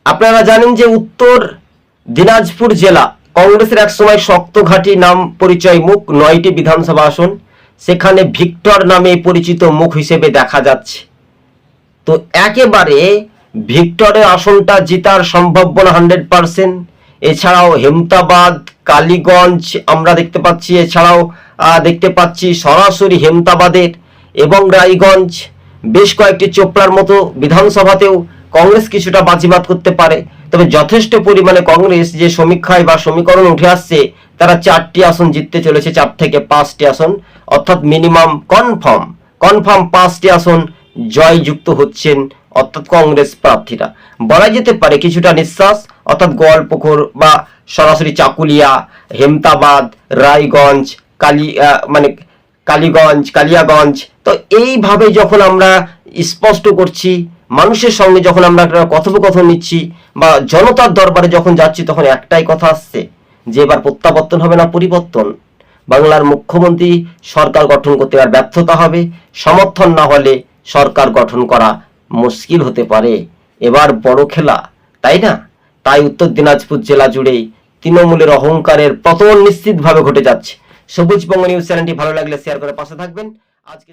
আপনারা জানেন যে উত্তর দিনাজপুর জেলা কংগ্রেসের একসময় শক্ত ঘাঁটি নাম পরিচয় মুখ, 9টি বিধানসভা আসন, সেখানে ভিক্টর নামে পরিচিত মুখ হিসেবে দেখা যাচ্ছে। তো একেবারে ভিক্টরের আসনটা জেতার সম্ভাবনা 100%। এছাড়াও হেমতাবাদ, কালীগঞ্জ আমরা দেখতে পাচ্ছি, এছাড়াও দেখতে পাচ্ছি সরাসরি হেমতাবাদের এবং রায়গঞ্জ, বেশ কয়েকটি চোপড়ার মতো বিধানসভাতেও কংগ্রেস কিছুটা বাজিমাত করতে পারে। তবে যথেষ্ট পরিমাণে কংগ্রেস যে সমীক্ষায় বা সমীকরণ উঠে আসছে, তারা 4টি আসন জিততে চলেছে, 4 থেকে 5টি আসন, অর্থাৎ মিনিমাম কনফার্ম 5টি আসন জয়যুক্ত হচ্ছেন অর্থাৎ কংগ্রেস প্রার্থীরা। বলা যেতে পারে কিছুটা নিঃশ্বাস, অর্থাৎ গোয়ালপুকুর বা সরাসরি চাকুলিয়া, হেমতাবাদ, রায়গঞ্জ, কালীগঞ্জ, কালিয়াগঞ্জ। তো এইভাবে যখন আমরা স্পষ্ট করছি, মানুষের সঙ্গে যখন আমরা একটা কথোপকথন নিচ্ছি বা জনতার দরবারে যখন যাচ্ছি, তখন একটাই কথা আসছে যে এবার প্রত্যাবর্তন হবে না পরিবর্তন। বাংলার মুখ্যমন্ত্রী সরকার গঠন করতে আর ব্যর্থতা হবে, সমর্থন না হলে সরকার গঠন করা মুশকিল হতে পারে। এবার বড় খেলা, তাই না? তাই উত্তর দিনাজপুর জেলা জুড়েই তৃণমূলের অহংকারের পতন নিশ্চিতভাবে ঘটে যাচ্ছে। সবুজ বঙ্গ নিউজ চ্যানেলটি ভালো লাগলে শেয়ার করে পাশে থাকবেন। আজকে